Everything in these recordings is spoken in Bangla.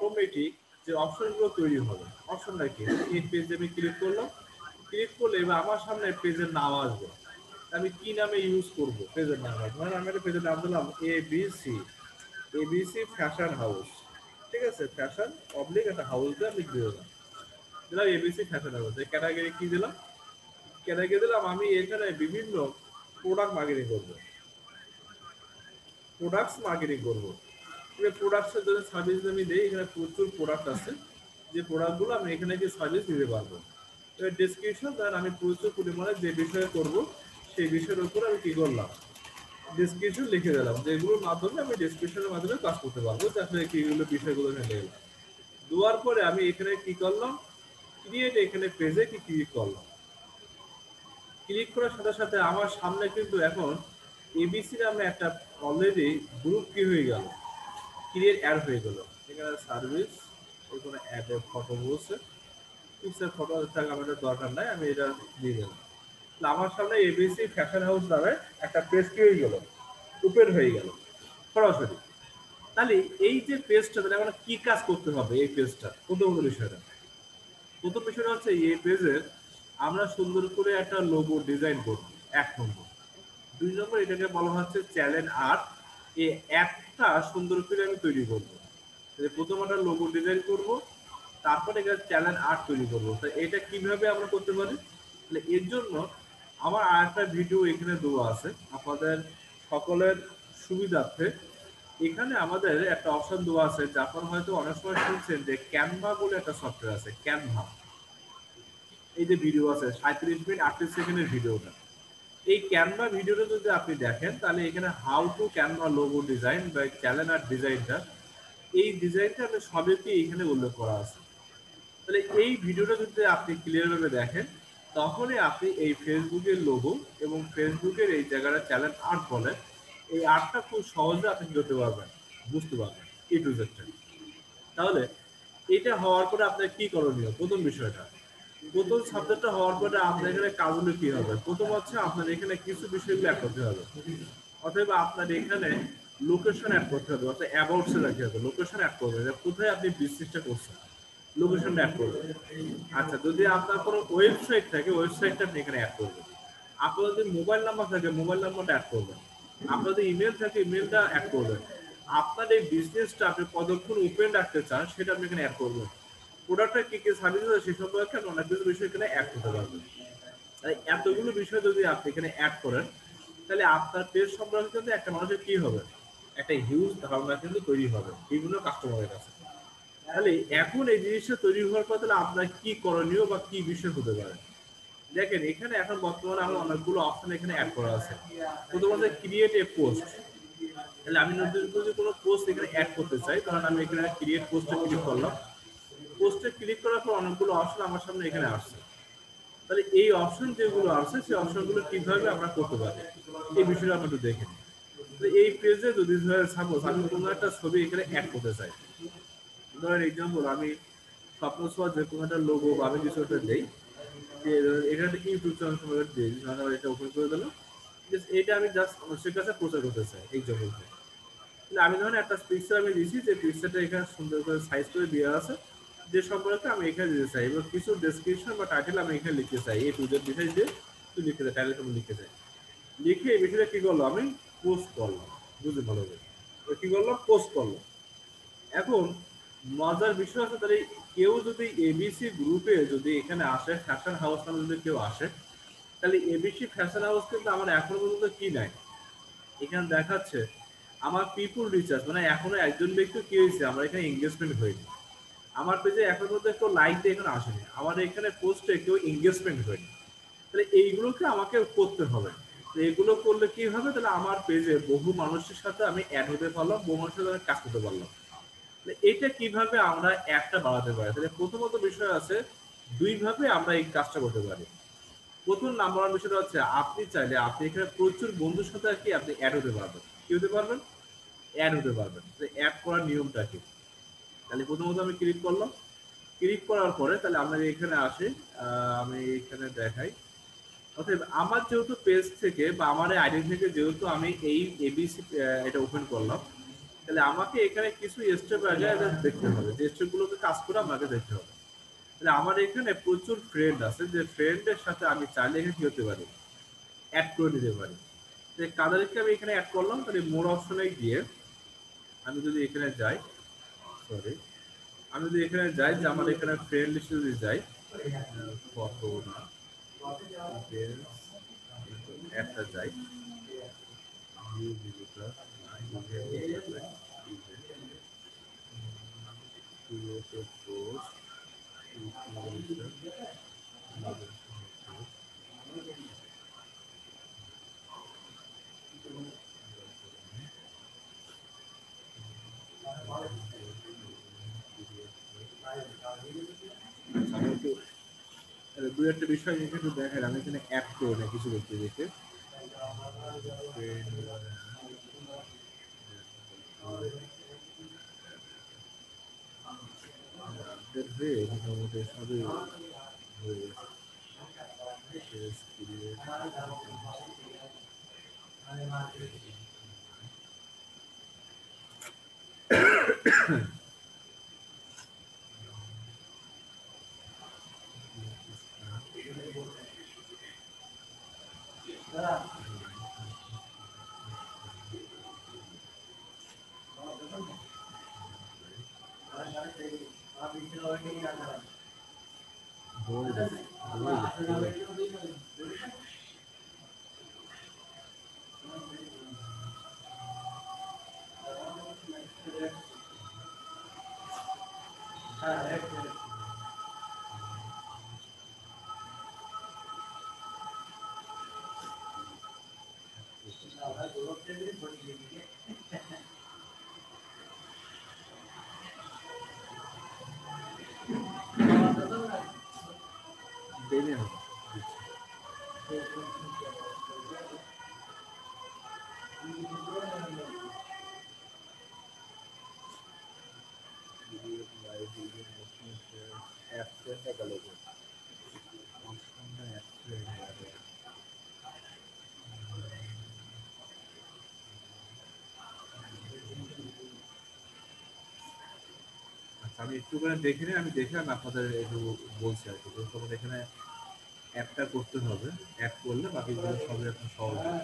অটোমেটিক যে অপশনগুলো তৈরি হবে, অপশনটা কি, এই পেজে আমি ক্লিক করলাম, ক্লিক করলে এবার আমার সামনে পেজের নাম আসবে। আমি কি নামে ইউজ করব পেজের নাম, ধরেন আমি একটা পেজের নাম দিলাম এবিসি, এবিসি ফ্যাশন হাউস, ঠিক আছে, ফ্যাশন অবলিক একটা হাউস দিয়ে আমি দিয়ে দিলাম, দিলাম এবিসি ফ্যাশন হাউস। এই ক্যাটাগরি কি দিলাম, ক্যাটাগরি দিলাম আমি এখানে বিভিন্ন প্রোডাক্ট মার্কেটিং করবো, প্রোডাক্টস মার্কেটিং করবো। প্রোডাক্টসের জন্য সার্ভিস আমি দিই, এখানে প্রচুর প্রোডাক্ট আছে, যে প্রোডাক্টগুলো আমি এখানে গিয়ে সার্ভিস দিতে পারবো। এবার ডেসক্রিপশন দেন আমি প্রচুর পরিমাণে যে বিষয়ে করব সেই বিষয়ের উপর আমি কি করলাম, ডেসক্রিপশন লিখে দিলাম, যেগুলোর মাধ্যমে আমি ডেসক্রিপশনের মাধ্যমে কাজ করতে পারবো, যে আসলে কিগুলো বিষয়গুলো এখানে দিলাম। দেওয়ার পরে আমি এখানে কি করলাম, ক্রিয়েট, এখানে পেজে কি ক্লিক করলাম। ক্লিক করার সাথে সাথে আমার সামনে কিন্তু এখন এবিসি নামে একটা অলরেডি গ্রুপ কি হয়ে গেল, ক্রিয়েট অ্যাড হয়ে গেল। এখানে সার্ভিস, এখানে অ্যাডের ফটো বলছে, পিকচার ফটো থাকা আমাদের দরকার নাই, আমি এটা দিয়ে দিলাম। আমার সামনে এবিসি ফ্যাশন হাউস নামে একটা পেজ কি হয়ে গেল, ওপেন হয়ে গেল সরাসরি। তাহলে এই যে পেজটা, তাহলে আমরা কি কাজ করতে হবে এই পেজটা, প্রথম বিষয়টা, প্রথম বিষয়টা হচ্ছে এই পেজের আমরা সুন্দর করে একটা লোগো ডিজাইন করব, এক নম্বর। দুই নম্বর এটাকে বলা হচ্ছে চ্যানেল আর্ট, এই অ্যাপটা সুন্দর করে আমি তৈরি করবো। প্রথম একটা লোগো ডিজাইন করব, তারপরে এখানে চ্যানেল আর্ট তৈরি করবো। তো এটা কিভাবে আমরা করতে পারি, তাহলে এর জন্য আমার আর একটা ভিডিও এখানে দেওয়া আছে আপনাদের সকলের সুবিধার্থে। এখানে আমাদের একটা অপশন দেওয়া আছে, যে আপনারা হয়তো অনেক সময় শুনছেন যে ক্যানভা বলে একটা সফটওয়্যার আছে, ক্যানভা। এই যে ভিডিও আছে 37 মিনিট 38 সেকেন্ডের ভিডিওটা, এই ক্যানভা ভিডিওটা যদি আপনি দেখেন, তাহলে এখানে how to Canva logo design বা চ্যানেল আর্ট ডিজাইনটা, এই ডিজাইনটা আপনি সবই এখানে উল্লেখ করা আছে। তাহলে এই ভিডিওটা যদি আপনি ক্লিয়ারভাবে দেখেন, তখনই আপনি এই ফেসবুকের লোগো এবং ফেসবুকের এই জায়গাটা চ্যানেল আর্ট বলে, এই আর্টটা খুব সহজে আপনি করতে পারবেন, বুঝতে পারবেন এ টু জেডটা। তাহলে এটা হওয়ার পরে আপনার কি করণীয়, প্রথম বিষয়টা, প্রথম সাবজেক্টটা হওয়ার পরে আপনার এখানে কাজগুলো কি হবে, প্রথম হচ্ছে আপনার এখানে কিছু বিষয়গুলো অ্যাড করতে হবে, অথবা আপনার এখানে লোকেশন অ্যাড করতে হবে, অর্থাৎ অ্যাবাউটসে রাখতে হবে, লোকেশন অ্যাড করবেন, কোথায় আপনি বিজনেসটা করছেন, লোকেশন অ্যাড করবেন। আচ্ছা, যদি আপনার কোনো ওয়েবসাইট থাকে, ওয়েবসাইটটা আপনি এখানে অ্যাড করবেন। আপনার যদি মোবাইল নাম্বার থাকে, মোবাইল নাম্বারটা অ্যাড করবেন। আপনার যদি ইমেল থাকে, ইমেলটা অ্যাড করবেন। আপনার এই বিজনেসটা আপনি কতক্ষণ ওপেন রাখতে চান সেটা আপনি এখানে অ্যাড করবেন। প্রোডাক্টটা কি কি সার্ভিস আছে সে সম্পর্কে আপনি অনেক কিছু বিষয় এখানে অ্যাড করতে পারবেন। এতগুলো বিষয় যদি আপনি এখানে অ্যাড করেন, তাহলে আপনার পেজ সম্পর্কে কিন্তু একটা মানুষের কি হবে, একটা হিউজ ধারণা কিন্তু তৈরি হবে বিভিন্ন কাস্টমারের কাছে। তাহলে এখন এই জিনিসটা তৈরি হওয়ার পর তাহলে আপনার কি করণীয় বা কি বিষয় হতে পারে, দেখেন এখানে এখন বর্তমানে আমার অনেকগুলো অপশন এখানে অ্যাড করা আছে। প্রথমত ক্রিয়েট এ পোস্ট, তাহলে আমি যদি কোনো পোস্ট এখানে অ্যাড করতে চাই, তখন আমি এখানে ক্রিয়েট পোস্টে ক্লিক করলাম। পোস্টে ক্লিক করার পর অনেকগুলো অপশন আমার সামনে এখানে আসছে। তাহলে এই অপশন যেগুলো আছে সেই অপশনগুলো কিভাবে আমরা করতে পারি, এই বিষয়টা আমরা একটু দেখে নিই। এই পেজে যদি সাপোজ আমি কোনো একটা ছবি এখানে অ্যাড করতে চাই, ধরেন এক্সাম্পল আমি স্বপ্ন ছোঁয়া যে কোনো একটা লোগো বা আমি কিছু একটা দিই, যে এখানে ইউটিউব চ্যানেল সম্পর্কে দিই, এটা ওপেন করে দিলাম, এটা আমি জাস্ট মানুষের কাছে প্রচার করতে চাই এক্সাম্পল। আমি ধরেন একটা পিকচার আমি দিয়েছি, যে পিকচারটা এখানে সুন্দর করে সাইজ করে দেওয়া আছে, যে সম্পর্কে আমি এখানে দিতে চাই, এবং কিছু ডেসক্রিপশন বা টাইটেল আমি এখানে লিখতে চাই, এই টুজের ডিভাইস দিয়ে তুই লিখতে চাই, টাইটেল আমি লিখতে চাই। লিখে এই বিষয়টা কি করলো, আমি পোস্ট করলাম, বুঝতে ভালো করে কি করলাম, পোস্ট করলাম। এখন মজার বিষয় আছে, তাহলে কেউ যদি এবিসি গ্রুপে যদি এখানে আসে, ফ্যাশন হাউস নামে যদি কেউ আসে, তাহলে এবিসি ফ্যাশন হাউস কিন্তু আমার এখনো পর্যন্ত কি নাই, এখানে দেখাচ্ছে আমার পিপুল রিচার্জ, মানে এখনো একজন ব্যক্তি কি হয়েছে, আমার এখানে এঙ্গেজমেন্ট হয়নি, আমার পেজে এখন মধ্যে কেউ লাইক দিয়ে এখানে আসেনি, আমার এখানে পোস্টে কেউ এঙ্গেজমেন্ট হয়নি। তাহলে এইগুলোকে আমাকে করতে হবে। তো এগুলো করলে কি হবে, তাহলে আমার পেজে বহু মানুষের সাথে আমি অ্যাড হতে পারলাম, বহু মানুষের সাথে আমি কাজ করতে পারলাম। এটা কিভাবে আমরা একটা বাড়াতে পারি, তাহলে প্রথমত বিষয় আছে, দুইভাবে আমরা এই কাজটা করতে পারি। প্রথম নাম্বার বিষয়টা হচ্ছে, আপনি চাইলে আপনি এখানে প্রচুর বন্ধুর সাথে আর কি আপনি অ্যাড হতে পারবেন, কি হতে পারবেন, অ্যাড হতে পারবেন। অ্যাড করার নিয়মটা কি, তাহলে প্রথমত আমি ক্লিক করলাম, ক্লিক করার পরে তাহলে আমরা এখানে আসি, আমি এখানে দেখাই, অতএব আমার যেহেতু পেজ থেকে বা আমার আইডি থেকে যেহেতু আমি এই এবিসি এটা ওপেন করলাম, তাহলে আমাকে এখানে কিছু স্টেপ আগে আগে দেখতে হবে, যে স্টেপগুলোকে কাজ করে আমাকে দেখতে হবে। তাহলে আমার এখানে প্রচুর ফ্রেন্ড আছে, যে ফ্রেন্ডের সাথে আমি চাইলে এখানে কি হতে পারি, অ্যাড করে দিতে পারি। যে কাদেরকে আমি এখানে অ্যাড করলাম, তাহলে মোর অপশনে গিয়ে আমি যদি এখানে যাই, সরি, আমি যদি এখানে যাই, যে আমার এখানে ফ্রেন্ড লিস্টে যদি যাই, ফটো না, একটা যাই, ভিউ ভিজিটর, ক্রিয়েটেড পোস্ট, আমি একটু দু একটা বিষয় একটু দেখেন, আমি এখানে অ্যাড করে না কিছু ব্যক্তি দেখে মোটামুটি সবই হয়ে দেরি হবে। আচ্ছা, আমি একটু করে দেখে নিই, আমি দেখে আমি আপনাদের একটু বলছি আর কি। তখন এখানে অ্যাডটা করতে হবে, অ্যাড করলে বাকিগুলো সবই এখন সহজ হবে।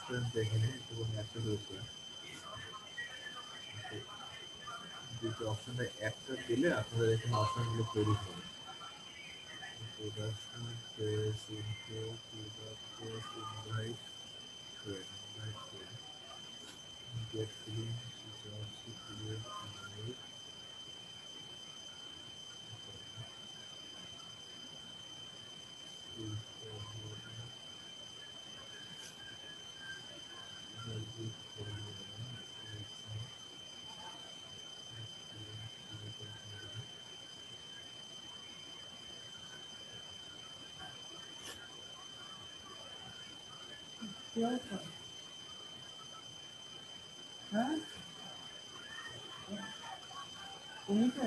স্টুডেন্ট দেখে নিই, একটু কোনো একটা রয়েছে, দুটো অপশনটা একটা দিলে আপনাদের এখানে অপশনগুলো তৈরি হবে। Production, face, info, product, face, invite, friend, invite friend, get link, resource, create, invite, হ্যাঁ তুমি তো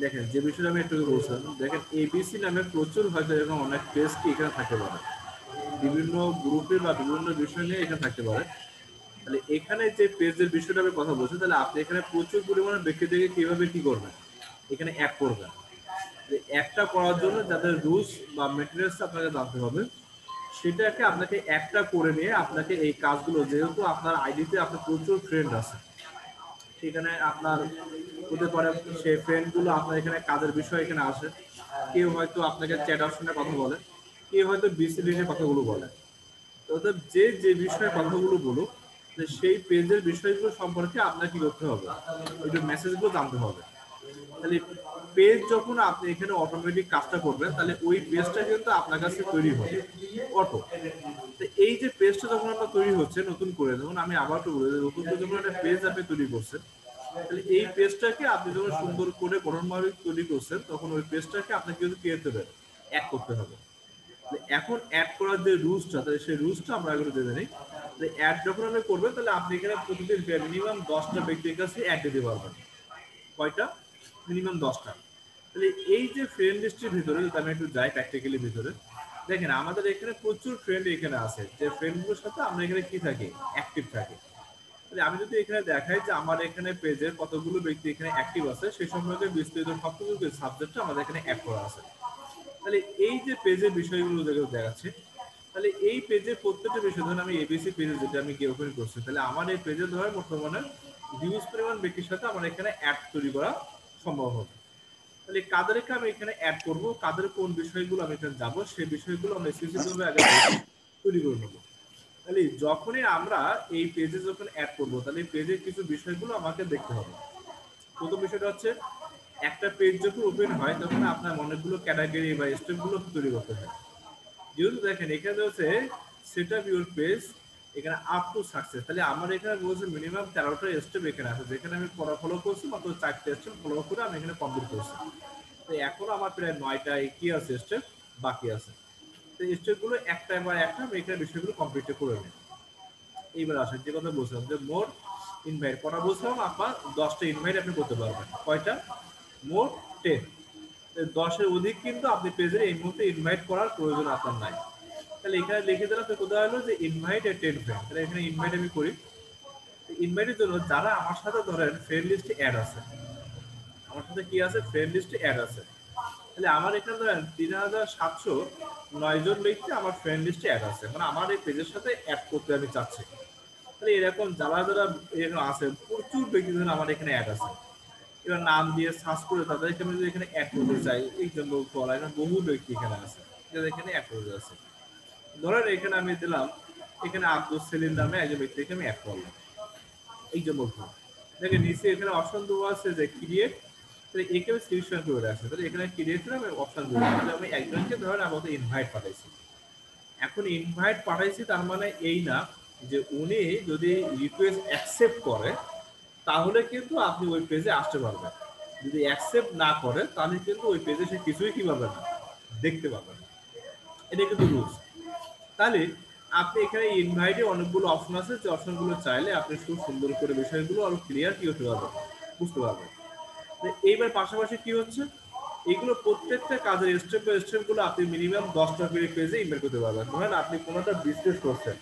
দেখেন যে বিষয়টা আমি একটু বলছিলাম, দেখেন এবিসি নামে প্রচুর হয়তো এরকম অনেক পেজ কি এখানে থাকতে পারে, বিভিন্ন গ্রুপে বা বিভিন্ন বিষয় নিয়ে এখানে থাকতে পারে। তাহলে এখানে যে পেজের বিষয়টা আমি কথা বলছি, তাহলে আপনি এখানে প্রচুর পরিমাণে ব্যক্তিদেরকে কিভাবে কি করবেন, এখানে অ্যাড করবেন। একটা করার জন্য যাদের রুলস বা মেটেরিয়ালস আপনাকে জানতে হবে, সেটাকে আপনাকে একটা করে নিয়ে আপনাকে এই কাজগুলো, যেহেতু আপনার আইডিতে আপনার প্রচুর ফ্রেন্ড আছে, সেখানে আপনার হতে পারে সেই ফ্রেন্ডগুলো আপনার এখানে কাজের বিষয় এখানে আসে, কেউ হয়তো আপনাকে চ্যাট অপশনে কথা বলে, কেউ হয়তো বিসিবি নিয়ে কথাগুলো বলে। অর্থাৎ যে যে বিষয়ে কথাগুলো বলুক, সেই পেজের বিষয়গুলো সম্পর্কে আপনার কি করতে হবে, একটু মেসেজগুলো জানতে হবে। তাহলে পেজ যখন আপনি এখানে অটোমেটিক কাজটা করবেন, তাহলে ওই পেজটা কিন্তু আপনার কাছে তৈরি হবে অটো। তো এই যে পেজটা যখন আপনার তৈরি হচ্ছে নতুন করে, যখন আমি আবার একটু বলি, নতুন করে যখন একটা পেজ আপনি তৈরি করছেন, তাহলে এই পেজটাকে আপনি যখন সুন্দর করে গঠনভাবে তৈরি করছেন, তখন ওই পেজটাকে আপনাকে কিন্তু কি করতে হবে, অ্যাড করতে হবে। এখন অ্যাড করার যে রুলসটা, তাহলে সেই রুলসটা আমরা এগুলো জেনে নিই। অ্যাড যখন আপনি করবেন, তাহলে আপনি এখানে প্রতিদিন মিনিমাম 10টা ব্যক্তির কাছে অ্যাড দিতে পারবেন। কয়টা? মিনিমাম 10টা। তাহলে এই যে ফ্রেন্ড লিস্টের ভিতরে যদি আমি একটু যাই প্র্যাকটিক্যালি ভিতরে, দেখেন আমাদের এখানে প্রচুর ফ্রেন্ড এখানে আছে, যে ফ্রেন্ডগুলোর সাথে আমরা এখানে কি থাকি, অ্যাক্টিভ থাকি। তাহলে আমি যদি এখানে দেখাই যে আমার এখানে পেজে কতগুলো ব্যক্তি এখানে অ্যাক্টিভ আছে, সেই সম্পর্কে বিস্তারিত সবকিছু সাবজেক্টটা আমাদের এখানে অ্যাড করা আছে। তাহলে এই যে পেজের বিষয়গুলো যেগুলো দেখাচ্ছে, তাহলে এই পেজের প্রত্যেকটা বিষয়, ধরুন আমি এবিসি পেজে যেটা আমি গিয়ে ওপেন করছি, তাহলে আমার এই পেজে ধরে বর্তমানে হিউজ পরিমাণ ব্যক্তির সাথে আমার এখানে অ্যাড তৈরি করা সম্ভব হবে। তাহলে কাদেরকে আমি এখানে অ্যাড করব, কাদের কোন বিষয়গুলো আমি এখানে যাবো, সেই বিষয়গুলো আমরা স্পেসিফিকভাবে আগে তৈরি করে নেবো। তাহলে যখনই আমরা এই পেজে যখন অ্যাড করবো, তাহলে এই পেজের কিছু বিষয়গুলো আমাকে দেখতে হবে। প্রথম বিষয়টা হচ্ছে, একটা পেজ যখন ওপেন হয় তখন আপনার অনেকগুলো ক্যাটাগরি বা স্টেপগুলো তৈরি করতে হয়। যেহেতু দেখেন এখানে হচ্ছে সেট আপ ইউর পেজ, এখানে আপ টু সাকসেস, তাহলে আমার এখানে বলছে মিনিমাম 13টা স্টেপ এখানে আছে, যেখানে আমি ফলো করছি মাত্র 4টে স্টেপ ফলো করে আমি এখানে কমপ্লিট করছি। তো এখন আমার প্রায় 9টা কি আছে স্টেপ বাকি আছে। তো স্টেপগুলো একটা বা একটা আমি এখানে বিষয়গুলো কমপ্লিট করে নিই। এইবার আসেন যে কথা বলছিলাম যে মোট ইনভাইট করা বলছিলাম, আপনার 10টা ইনভাইট আপনি করতে পারবেন। কয়টা? মোট 10। 10-এর অধিক কিন্তু আপনি পেজে এই মুহূর্তে ইনভাইট করার প্রয়োজন আপনার নাই। তাহলে এখানে লিখে দিলাম তো কোথায় হলো যে ইনভাইট এ 10 ফ্রেন্ড। তাহলে এখানে ইনভাইট আমি করি। ইনভাইটের জন্য যারা আমার সাথে ধরেন ফ্রেন্ড লিস্টে অ্যাড আছে, আমার সাথে কি আছে, ফ্রেন্ড লিস্টে অ্যাড আছে, তাহলে আমার এখানে ধরেন 3709 জন ব্যক্তি আমার ফ্রেন্ড লিস্টে অ্যাড আছে, মানে আমার এই পেজের সাথে অ্যাড করতে আমি চাচ্ছি। তাহলে এরকম যারা যারা এরকম আছে, প্রচুর ব্যক্তি ধরেন আমার এখানে অ্যাড আছে। এবার নাম দিয়ে সার্চ করে তাদেরকে আমি যদি এখানে অ্যাড করতে চাই, এক্সাম্পল বলা, এখানে বহু ব্যক্তি এখানে আছে, যাদের এখানে অ্যাড করতে আছে। ধরেন এখানে আমি দিলাম, এখানে আব্দুল সেলিম নামে একজন ব্যক্তিকে আমি অ্যাড করলাম, এক্সাম্পল। দেখেন নিচে এখানে অপশন দেওয়া আছে যে ক্রিয়েট, তাহলে একে আমি সিলেকশন করে রাখছি, তাহলে এখানে ক্রিয়েট আমি অপশন দেবো, তাহলে আমি একজনকে ধরেন আমাকে ইনভাইট পাঠাইছি। এখন ইনভাইট পাঠাইছি তার মানে এই না যে উনি যদি রিকোয়েস্ট অ্যাকসেপ্ট করে তাহলে কিন্তু আপনি ওই পেজে আসতে পারবেন। যদি অ্যাকসেপ্ট না করে তাহলে কিন্তু ওই পেজে সে কিছুই কি পাবে না, দেখতে পাবে না। এটা কিন্তু রুলস। তাহলে আপনি এখানে ইনভাইটে অনেকগুলো অপশন আছে, যে অপশনগুলো চাইলে আপনি খুব সুন্দর করে বিষয়গুলো আরো ক্লিয়ার কি হতে পারবেন, বুঝতে পারবেন। এইবার পাশাপাশি কি হচ্ছে, এগুলো প্রত্যেকটা কাজের স্টেপ বাই স্টেপ গুলো আপনি মিনিমাম 10টা করে পেজে ইমেল করতে পারবেন। ধরেন আপনি কোনোটা বিজনেস করছেন,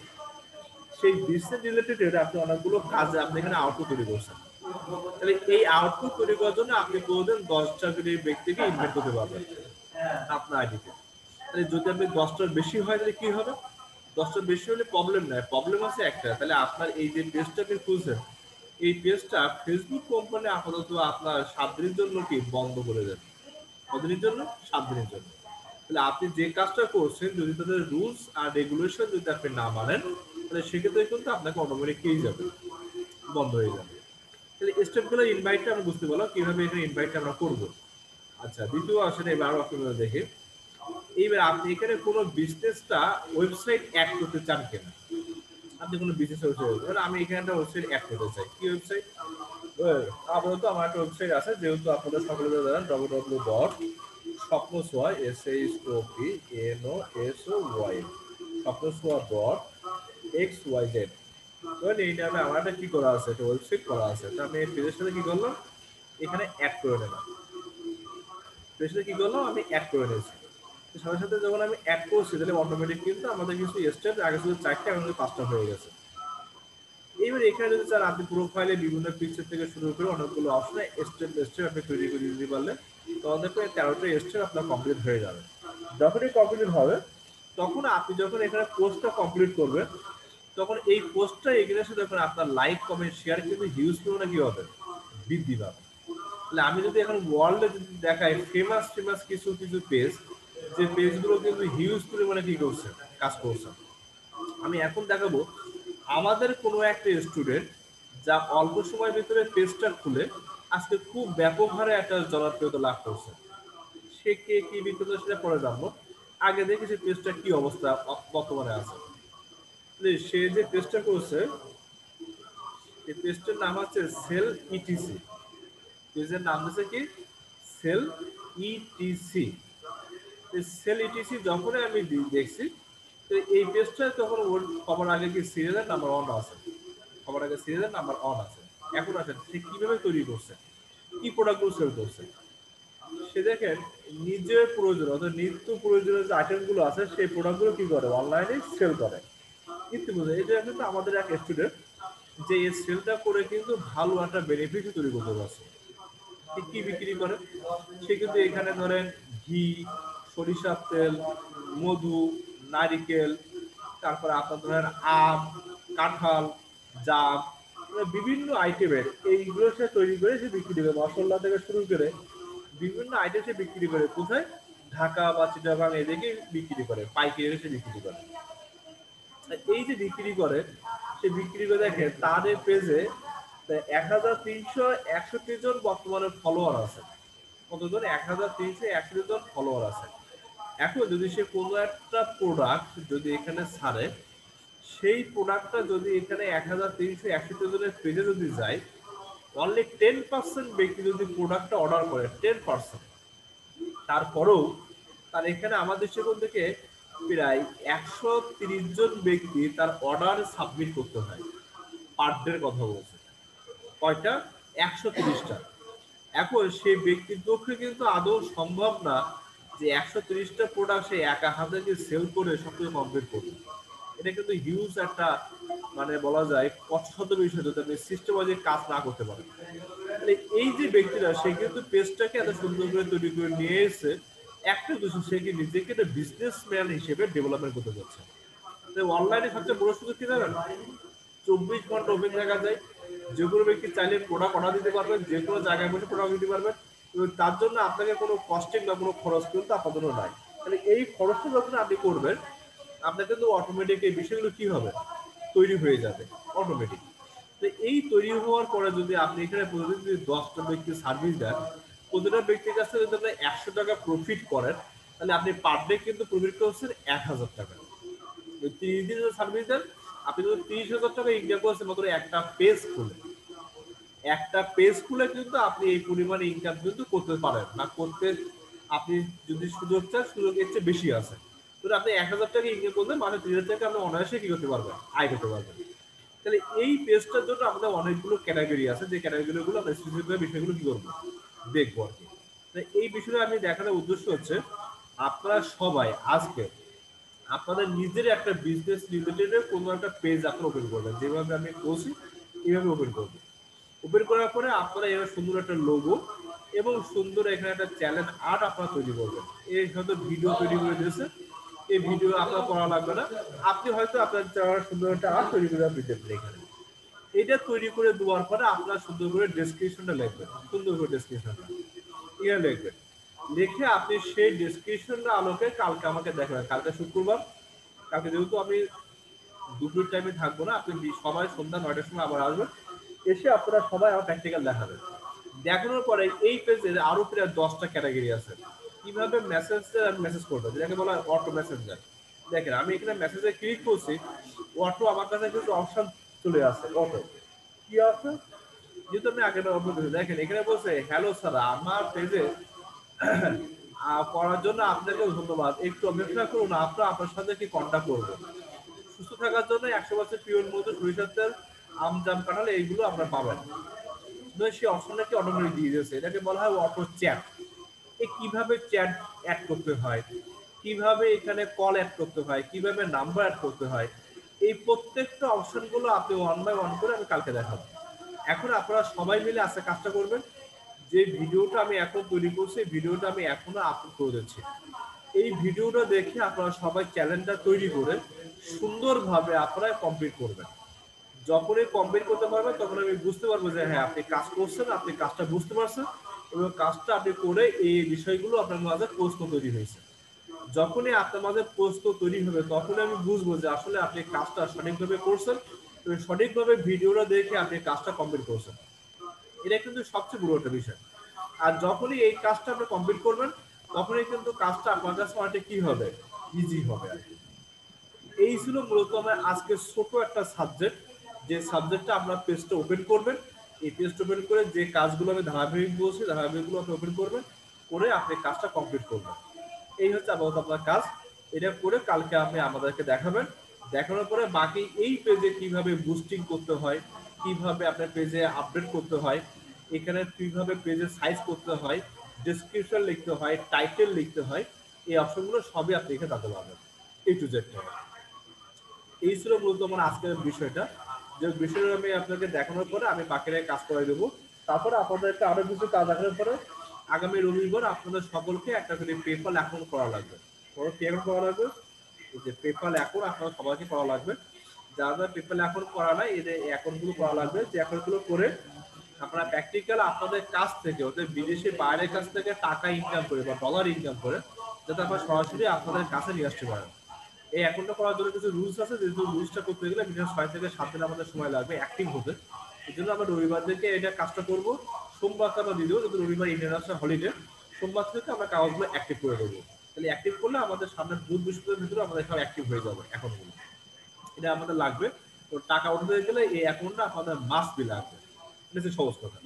সেই বিজনেস রিলেটেড আপনি অনেকগুলো কাজে আপনি এখানে আউটপুট তৈরি করছেন। তাহলে এই আউটপুট তৈরি করার জন্য আপনি প্রতিদিন 10টা করে ব্যক্তিকে ইনভাইট করতে পারবেন আপনার আইডিতে। তাহলে যদি আপনি 10টার বেশি হয় তাহলে কি হবে, 10টার বেশি হলে প্রবলেম নাই, প্রবলেম আছে একটা, তাহলে আপনার এই যে পেজটা আপনি খুলছেন, এই পেজটা ফেসবুক কোম্পানি আপাতত আপনার 7 দিনের জন্য কি বন্ধ করে দেবে। কতদিনের জন্য? 7 দিনের জন্য। তাহলে আপনি যে কাজটা করছেন, যদি তাদের রুলস আর রেগুলেশন যদি আপনি না মানেন, তাহলে সেক্ষেত্রে কিন্তু আপনাকে অটোমেটিক পেয়ে যাবে, বন্ধ হয়ে যাবে। তাহলে স্টেপগুলো ইনভাইটটা আমরা বুঝতে পারলাম কিভাবে এখানে ইনভাইটটা আমরা করবো। আচ্ছা, দ্বিতীয় আসলে এবার আরো আপনারা দেখে, এইবার আপনি এখানে কোনো বিজনেসটা ওয়েবসাইট অ্যাড করতে চান কিনা, আপনি কোনো বিজনেস ওয়েবসাইট, আমি এখানে একটা ওয়েবসাইট অ্যাড করতে চাই, কি ওয়েবসাইট? আপাতত আমার একটা ওয়েবসাইট আছে, যেহেতু আপনাদের সকলে জানেন www.স্বপ্নছোঁয়া SHOPNOSOY স্বপ্নছোঁয়া.xyz। এই নামে আমার একটা কি করা আছে, একটা ওয়েবসাইট করা আছে, তা আমি এই পেজের সাথে কি করলাম, এখানে অ্যাড করে নিলাম। পেজটা কি করলাম, আমি অ্যাড করে নিয়েছি। সাথে সাথে যখন আমি অ্যাড করছি তাহলে অটোমেটিক কিন্তু আমাদের কিছু স্টেপ আগে শুধু 4টা এখন 5টা হয়ে গেছে। এবার এখানে যদি চান আপনি প্রোফাইলে বিভিন্ন পিকচার থেকে শুরু করে অনেকগুলো অপশনে স্টেপ বাই স্টেপ আপনি তৈরি করে দিতে পারলে তোমাদের প্রায় 13টা স্টেপ আপনার কমপ্লিট হয়ে যাবে। যখনই কমপ্লিট হবে তখন আপনি যখন এখানে পোস্টটা কমপ্লিট করবেন তখন এই পোস্টটা এগিয়ে এসে যখন আপনার লাইক কমেন্ট শেয়ার কিন্তু হিউজ পরিমাণে কি হবে, বৃদ্ধি পাবে। তাহলে আমি যদি এখন ওয়ার্ল্ডে যদি দেখাই ফেমাস ফেমাস কিছু কিছু পেজ, যে পেজগুলো কিন্তু হিউজ পরিমাণে কি করছে, কাজ করছে। আমি এখন দেখাবো আমাদের কোনো একটা স্টুডেন্ট যা অল্প সময়ের ভিতরে পেজটা খুলে আজকে খুব ব্যাপক হারে একটা জনপ্রিয়তা লাভ করছে। সে কে কি বিক্রেতা সেটা পরে জানবো। আগে দেখি সে পেজটা কি অবস্থা বর্তমানে আছে। সে যে পেজটা করছে এই পেজটার নাম হচ্ছে সেল ইটিসি। পেজের নাম দিচ্ছে কি, সেল ইটিসি। সেল ইটিসি যখনই আমি দেখছি তো এই পেজটা তখন ওর সবার আগে কি সিরিয়ালের নাম্বার 1 আছে, সবার আগে সিরিয়ালের নাম্বার 1 আছে। এখন আসেন সে কিভাবে তৈরি করছে, কি প্রোডাক্টগুলো সেল করছে। সে দেখেন নিজের প্রয়োজন অর্থাৎ নিত্য প্রয়োজনীয় যে আইটেমগুলো আছে সেই প্রোডাক্টগুলো কি করে অনলাইনে সেল করে। ইতিমধ্যে এটা কিন্তু আমাদের এক স্টুডেন্ট যে এই সেলটা করে কিন্তু ভালো একটা বেনিফিট তৈরি করতে পারছে। কি বিক্রি করে, সে কিন্তু এখানে ধরেন ঘি, সরিষার তেল, মধু, নারিকেল, তারপরে আপনার ধরেন আম, কাঁঠাল, জাম, বিভিন্ন আইটেমের এইগুলো সে তৈরি করে সে বিক্রি করে, মশলা থেকে শুরু করে বিভিন্ন আইটেম সে বিক্রি করে। কোথায়, ঢাকা বা চিটাগাং এদিকে বিক্রি করে, পাইকারি সে বিক্রি করে। এই যে বিক্রি করে সে বিক্রি করে দেখে তাদের পেজে 1361 জন বর্তমানে ফলোয়ার আছে। কতজন, 1361 জন ফলোয়ার আছে। এখন যদি সে কোনো একটা প্রোডাক্ট যদি এখানে ছাড়ে, সেই প্রোডাক্টটা যদি এখানে 1361 জনের পেজে যদি যায়, অনলি 10% ব্যক্তি যদি প্রোডাক্টটা অর্ডার করে, 10%, তারপরেও তার এখানে আমাদের সেখান থেকে প্রায় 130 জন ব্যক্তি তার অর্ডার সাবমিট করতে হয়। পার ডের কথা বলছে, কয়টা, 130টা। এখন সেই ব্যক্তির পক্ষে কিন্তু আদৌ সম্ভব না যে 130টা প্রোডাক্ট সে একা হাতে সেল করে সবকিছু কমপ্লিট করবে। এটা কিন্তু হিউজ একটা মানে বলা যায় কষ্টসাধ্য বিষয় যদি আপনি সিস্টেমাটিক কাজ না করতে পারেন। এই যে ব্যক্তিরা সে কিন্তু পেজটাকে এত সুন্দর করে তৈরি করে নিয়ে এসে একটা উদ্দেশ্য, সে কি নিজেকে একটা বিজনেসম্যান হিসেবে ডেভেলপমেন্ট করতে যাচ্ছে। অনলাইনে সবচেয়ে বড় সুযোগ কি জানেন, 24 ঘন্টা ওপেন থাকা যায়। যে কোনো ব্যক্তি চাইলে প্রোডাক্ট অর্ডার দিতে পারবেন, যে কোনো জায়গায় বসে প্রোডাক্ট দিতে পারবেন, এবং তার জন্য আপনাকে কোনো কস্টিং বা কোনো খরচ কিন্তু আপনার জন্য নাই। তাহলে এই খরচটা যখন আপনি করবেন আপনার কিন্তু অটোমেটিক এই বিষয়গুলো কি হবে, তৈরি হয়ে যাবে অটোমেটিক। তো এই তৈরি হওয়ার পরে যদি আপনি এখানে প্রতিদিন যদি 10টা ব্যক্তি সার্ভিস দেন, প্রতিটা ব্যক্তির কাছে যদি আপনি 100 টাকা প্রফিট করেন, তাহলে আপনি পার ডে কিন্তু প্রফিট করছেন 1000 টাকা। 30 দিন সার্ভিস দেন, আপনি যদি 30,000 টাকা ইনকাম করছেন মাত্র একটা পেজ খুলে। একটা পেজ খুলে কিন্তু আপনি এই পরিমাণে ইনকাম কিন্তু করতে পারেন না, করতে আপনি যদি সুযোগ চান সুযোগ এর চেয়ে বেশি আছে। তো আপনি 1000 টাকা ইনকাম করলে মানে 3000 টাকা আপনি অনায়াসে কি করতে পারবেন, আয় করতে পারবেন। তাহলে এই পেজটার জন্য আমাদের অনেকগুলো ক্যাটাগরি আছে, যে ক্যাটাগরিগুলো আমরা স্পেসিফিক বিষয়গুলো কি করবো, দেখবো আর কি। এই বিষয়ে আমি দেখানোর উদ্দেশ্য হচ্ছে আপনারা সবাই আজকে আপনাদের নিজের একটা বিজনেস রিলেটেড কোনো একটা পেজ আপনারা ওপেন করবেন, যেভাবে আমি বলছি এইভাবে ওপেন করবেন। ওপেন করার পরে আপনারা এবার সুন্দর একটা লোগো এবং সুন্দর এখানে একটা চ্যানেল আর্ট আপনারা তৈরি করবেন। এই হয়তো ভিডিও তৈরি করে দিয়েছে, এই ভিডিও আপনার করা লাগবে না, আপনি হয়তো আপনার সুন্দর একটা আর্ট তৈরি করে আপনি দেবেন এখানে। এটা তৈরি করে দেওয়ার পরে আপনারা সুন্দর করে ডেসক্রিপশনটা লিখবেন, সুন্দর করে ডেসক্রিপশনটা এখানে লিখবেন। লিখে আপনি সেই ডেসক্রিপশনটা আলোকে কালকে আমাকে দেখাবেন। কালকে শুক্রবার, কালকে যেহেতু আমি দুপুর টাইমে থাকবো না, আপনি সবাই সন্ধ্যা 9টার সময় আবার আসবেন, এসে আপনারা সবাই আমার প্র্যাকটিক্যাল দেখাবেন। দেখানোর পরে এই পেজে আরো প্রায় 10টা ক্যাটাগরি আছে কিভাবে মেসেজ করবে, যেটাকে বলা হয় অটো মেসেঞ্জার। দেখেন আমি এখানে মেসেজে ক্লিক করছি, অটো আমার কাছে কিছু অপশন চলে আসে। অটো কি আছে, যেহেতু আমি আগে দেখেন এখানে বলছে হ্যালো স্যার, আমার পেজে করার জন্য আপনাকে ধন্যবাদ, একটু অপেক্ষা করুন, আমরা আপনার সাথে কি কন্ট্যাক্ট করবো। সুস্থ থাকার জন্য 100% পিওর মতো সরিষার তেল, আম, জাম, কাঁঠাল এইগুলো আপনারা পাবেন। সেই অপশনটা কি অটোমেটিক দিয়ে দিয়েছে, এটাকে বলা হয় অটো চ্যাট। কিভাবে চ্যাট অ্যাড করতে হয়, কিভাবে এখানে কল অ্যাড করতে হয়, কিভাবে নাম্বার অ্যাড করতে হয়, এই প্রত্যেকটা অপশনগুলো আপনি ওয়ান বাই ওয়ান করে আমি কালকে দেখাবো। এখন আপনারা সবাই মিলে আজকে কাজটা করবেন। যে ভিডিওটা আমি এখন তৈরি করছি, এই ভিডিওটা আমি এখনো আপলোড করে দিচ্ছি। এই ভিডিওটা দেখে আপনারা সবাই চ্যানেলটা তৈরি করে সুন্দরভাবে আপনারা কমপ্লিট করবেন। যখনই কমপ্লিট করতে পারবেন তখন আমি বুঝতে পারবো যে হ্যাঁ আপনি কাজ করছেন, আপনি কাজটা বুঝতে পারছেন এবং কাজটা আপনি করে এই বিষয়গুলো আপনার মাঝে প্রশ্ন তৈরি হয়েছে। যখনই আপনার মাঝে প্রশ্ন তৈরি হবে তখনই আমি বুঝবো যে আসলে আপনি কাজটা সঠিকভাবে করছেন এবং সঠিকভাবে ভিডিওটা দেখে আপনি কাজটা কমপ্লিট করছেন। এটা কিন্তু সবচেয়ে বড় একটা বিষয়। আর যখনই এই কাজটা আপনি কমপ্লিট করবেন তখনই কিন্তু কাজটা আপনার কাছে অনেকটা কি হবে, ইজি হবে আর কি। এই ছিল মূলত আমার আজকে ছোট একটা সাবজেক্ট, যে সাবজেক্টটা আপনার পেজটা ওপেন করবেন। এই পেজটা ওপেন করে যে কাজগুলো আমি ধারাবাহিক বলছি ধারাবাহিকগুলো আপনি ওপেন করবেন, করে আপনি কাজটা কমপ্লিট করবেন। এই হচ্ছে আপাতত আপনার কাজ। এটা করে কালকে আপনি আমাদেরকে দেখাবেন। দেখানোর পরে বাকি এই পেজে কিভাবে বুস্টিং করতে হয়, কিভাবে আপনার পেজে আপডেট করতে হয়, এখানে কিভাবে পেজে সাইজ করতে হয়, ডেসক্রিপশন লিখতে হয়, টাইটেল লিখতে হয়, এই অপশনগুলো সবই আপনি এখানে জানতে পারবেন A to Z। এই ছিল মূলত আমার আজকের বিষয়টা, যে বিষয়টা আমি আপনাকে দেখানোর পরে আমি বাকিরা কাজ করে দেবো। তারপরে আপনাদেরকে আরো কিছু কাজ দেখানোর পরে আগামী রবিবার আপনাদের সকলকে একটা করে পেপাল অ্যাকাউন্ট করা লাগবে। কি অ্যাকাউন্ট করা লাগবে? এই যে পেপাল অ্যাকাউন্ট আপনারা সবাইকে করা লাগবে। যারা যারা পেপাল অ্যাকাউন্ট করা নাই এদের অ্যাকাউন্টগুলো করা লাগবে, যে অ্যাকাউন্টগুলো করে আপনারা প্র্যাকটিক্যাল আপনাদের কাছ থেকে ওদের বিদেশে বাইরের কাছ থেকে টাকা ইনকাম করে বা ডলার ইনকাম করে যাতে আপনারা সরাসরি আপনাদের কাছে নিয়ে আসতে পারেন। এই অ্যাকাউন্টটা করার জন্য কিছু রুলস আছে, যেহেতু রুলসটা করতে গেলে মিনিমাম 6 থেকে 7 দিন আমাদের সময় লাগবে অ্যাক্টিভ হতে। এই জন্য আমরা রবিবার থেকে এটা কাজটা করবো, সোমবার আমরা দিয়ে দেবো, যেহেতু রবিবার ইন্টারন্যাশনাল হলিডে। সোমবার থেকে আমরা কাগজগুলো অ্যাক্টিভ করে দেবো। তাহলে অ্যাক্টিভ করলে আমাদের সামনে বুধ বৃহস্পতির ভিতরে আমাদের সব অ্যাক্টিভ হয়ে যাবে অ্যাকাউন্টগুলো। এটা আমাদের লাগবে। তো টাকা উঠতে গেলে এই অ্যাকাউন্টটা আপনাদের মাস্ট বি লাগবে। এটা হচ্ছে সহজ কথা।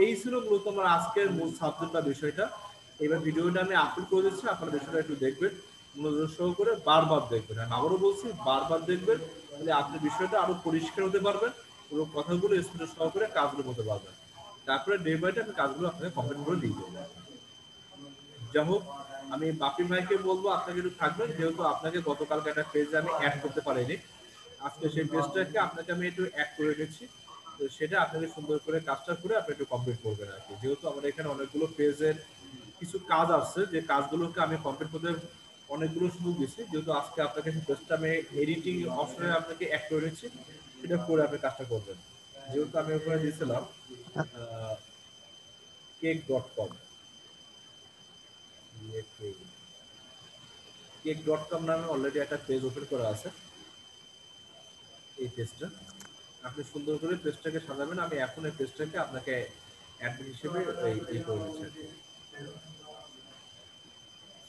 এই ছিল মূলত আমার আজকের মূল সাবজেক্ট বা বিষয়টা। এবার ভিডিওটা আমি আপলোড করে দিচ্ছি, আপনারা বিষয়টা একটু দেখবেন, মনোযোগ সহকারে বারবার দেখবেন। আমি আবারও বলছি বারবার দেখবেন, তাহলে আপনি বিষয়টা আরো পরিষ্কার হতে পারবেন এবং কথাগুলো স্পষ্ট সহকারে কাজগুলো করতে পারবেন। তারপরে ডে বাই ডে আমি কাজগুলো আপনাকে কমপ্লিট করে দিয়ে দেবো। যাই হোক, আমি বাপি ভাইকে বলবো আপনাকে একটু থাকবেন, যেহেতু আপনাকে গতকালকে একটা পেজে আমি অ্যাড করতে পারিনি। আজকে সেই পেজটাকে আপনাকে আমি একটু অ্যাড করে নিচ্ছি। তো সেটা আপনাকে সুন্দর করে কাজটা করে আপনি একটু কমপ্লিট করবেন আর কি। যেহেতু আমাদের এখানে অনেকগুলো পেজের কিছু কাজ আছে, যে কাজগুলোকে আমি কমপ্লিট করতে অনেকগুলো সুযোগ দিচ্ছি। যেহেতু আজকে আপনাকে সেই পেজটা আমি এডিটিং অপশনে আপনাকে অ্যাড করে নিচ্ছি, সেটা করে আপনি কাজটা করবেন। যেহেতু আমি ওখানে দিয়েছিলাম কেক.com, কেক.com নামে অলরেডি একটা পেজ ওপেন করা আছে। এই পেজটা আপনি সুন্দর করে পেজটাকে সাজাবেন। আমি এখন এই পেজটাকে আপনাকে অ্যাডমিন হিসেবে এই করে দিচ্ছি।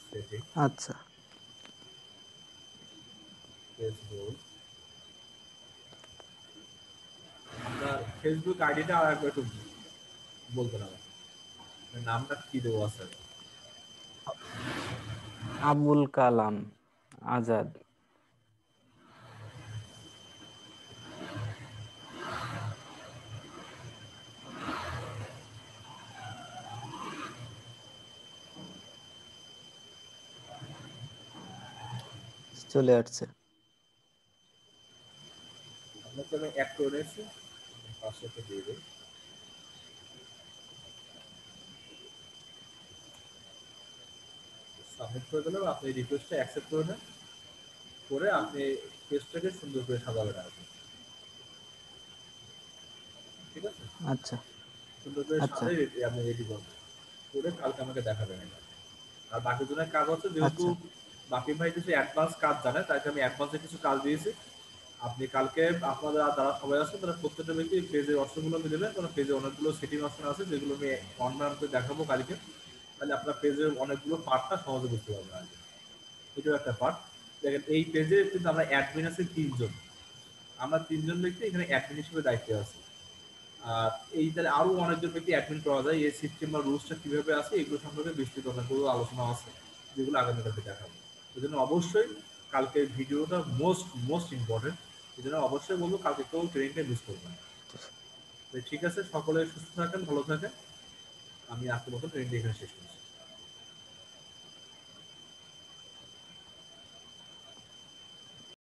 সেটিং, আচ্ছা, পেজ রোল, আপনার ফেসবুক আইডিটা আর একবার একটু বলবেন আমাকে, নামটা কি দেবো আছে? আবুল কালাম আজাদ। চলে আসছে। আপনাকে আমি অ্যাড করে নিয়েছি, পাসওয়ার্ডটা দিয়ে দিই। সাবমিট করে দিলাম, আপনি রিকোয়েস্টটা অ্যাকসেপ্ট করে নেন, করে আপনি পেজটাকে সুন্দর করে সাজাবেন আর কি। ঠিক আছে, আচ্ছা সুন্দর করে আচ্ছা সাজাই আপনি রেডি করবেন, করে কালকে আমাকে দেখাবেন এটা। আর বাকি জনের কাজ হচ্ছে, যেহেতু আচ্ছা বাকি ভাই কিছু অ্যাডভান্স কাজ জানে, তাকে আমি অ্যাডভান্সে কিছু কাজ দিয়েছি। আপনি কালকে আপনাদের যারা সবাই আছেন তারা প্রত্যেকটা ব্যক্তি পেজের অপশনগুলো আমি দেবেন, কারণ পেজে অনেকগুলো সেটিং অপশন আছে যেগুলো আমি অনলাইনে দেখাবো কালকে। তাহলে আপনার পেজের অনেকগুলো পার্টটা সহজে বুঝতে পারবেন আর কি। এটাও একটা পার্ট। দেখেন এই পেজে কিন্তু আমরা অ্যাডমিন আছে 3 জন, আমরা 3 জন ব্যক্তি এখানে অ্যাডমিন হিসেবে দায়িত্বে আছি। আর এই তাহলে আরো অনেকজন ব্যক্তি অ্যাডমিন করা যায়, এই সিস্টেম বা রুলসটা কিভাবে আছে এগুলো সম্পর্কে বিস্তৃত অনেকগুলো আলোচনা আছে, যেগুলো আগামীকালকে দেখাবো। এই জন্য অবশ্যই কালকের ভিডিওটা মোস্ট মোস্ট ইম্পর্টেন্ট। এই জন্য অবশ্যই বলবো কালকে কেউ ট্রেনিংটা মিস করবেন না। তো ঠিক আছে, সকলে সুস্থ থাকেন, ভালো থাকেন। আমি আজকের মতো ট্রেনিংটা এখানে শেষ করছি।